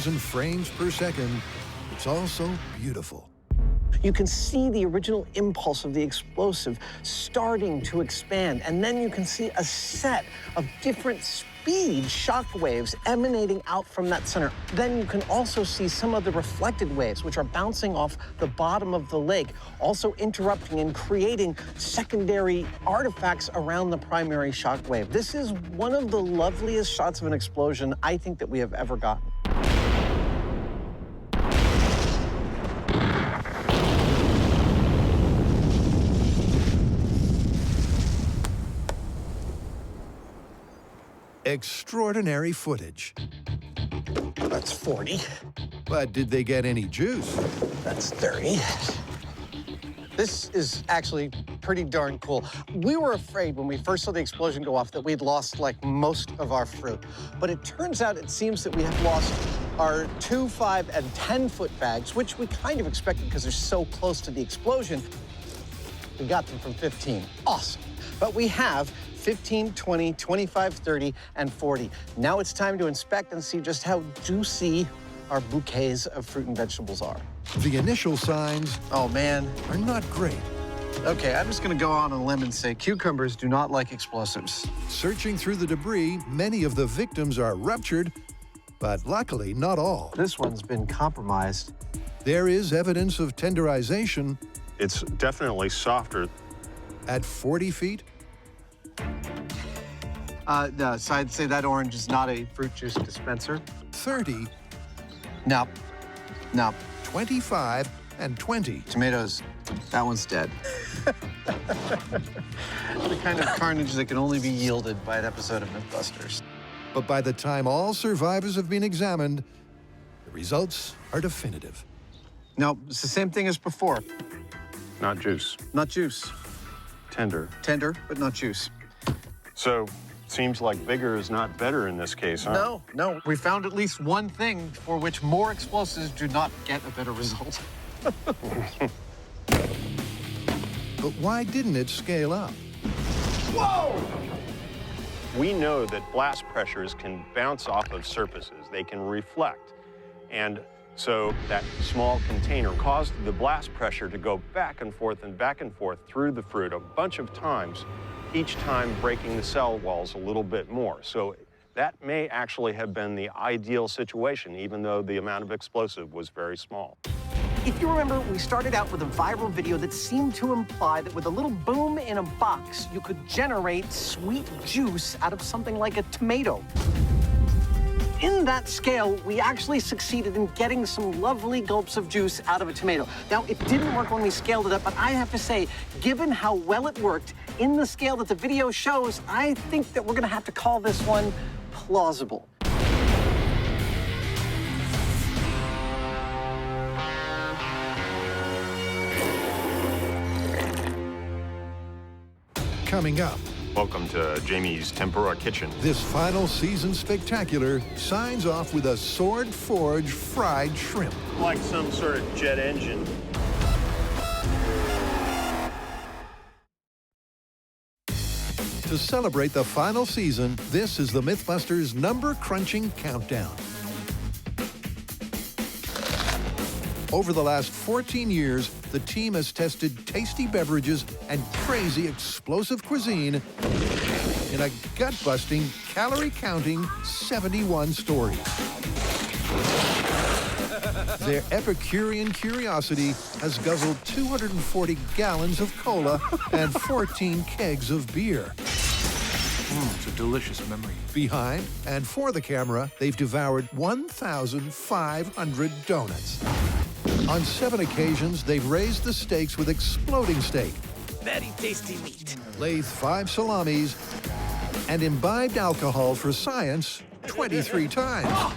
30,000 frames per second, it's also beautiful. You can see the original impulse of the explosive starting to expand, and then you can see a set of different speed shock waves emanating out from that center. Then you can also see some of the reflected waves, which are bouncing off the bottom of the lake, also interrupting and creating secondary artifacts around the primary shock wave. This is one of the loveliest shots of an explosion I think that we have ever gotten. Extraordinary footage. That's 40. But did they get any juice? That's 30. This is actually pretty darn cool. We were afraid when we first saw the explosion go off that we'd lost like most of our fruit. But it turns out it seems that we have lost our 2, 5, and 10-foot bags, which we kind of expected because they're so close to the explosion. We got them from 15. Awesome. But we have 15, 20, 25, 30, and 40. Now it's time to inspect and see just how juicy our bouquets of fruit and vegetables are. The initial signs, oh man, are not great. Okay, I'm just gonna go on a limb and say cucumbers do not like explosives. Searching through the debris, many of the victims are ruptured, but luckily not all. This one's been compromised. There is evidence of tenderization. It's definitely softer. At 40 feet, No, so I'd say that orange is not a fruit juice dispenser. 30, No, no. 25, and 20. Tomatoes, that one's dead. The kind of carnage that can only be yielded by an episode of Mythbusters. But by the time all survivors have been examined, the results are definitive. No, it's the same thing as before. Not juice. Not juice. Tender. Tender, but not juice. So, seems like bigger is not better in this case, huh? No, no. We found at least one thing for which more explosives do not get a better result. But why didn't it scale up? Whoa! We know that blast pressures can bounce off of surfaces. They can reflect. And so that small container caused the blast pressure to go back and forth through the fruit a bunch of times, each time breaking the cell walls a little bit more. So that may actually have been the ideal situation, even though the amount of explosive was very small. If you remember, we started out with a viral video that seemed to imply that with a little boom in a box, you could generate sweet juice out of something like a tomato. In that scale, we actually succeeded in getting some lovely gulps of juice out of a tomato. Now, it didn't work when we scaled it up, but I have to say, given how well it worked in the scale that the video shows, I think that we're gonna have to call this one plausible. Coming up, Welcome to Jamie's Tempura Kitchen. this final season spectacular signs off with a sword-forged fried shrimp. Like some sort of jet engine. To celebrate the final season, this is the Mythbusters number-crunching countdown. Over the last 14 years, the team has tested tasty beverages and crazy explosive cuisine in a gut-busting, calorie-counting 71 stories. Their Epicurean curiosity has guzzled 240 gallons of cola and 14 kegs of beer. It's a delicious memory. Behind and for the camera, they've devoured 1,500 donuts. On 7 occasions, they've raised the stakes with exploding steak, Very tasty meat. lathed 5 salamis, and imbibed alcohol for science 23 times.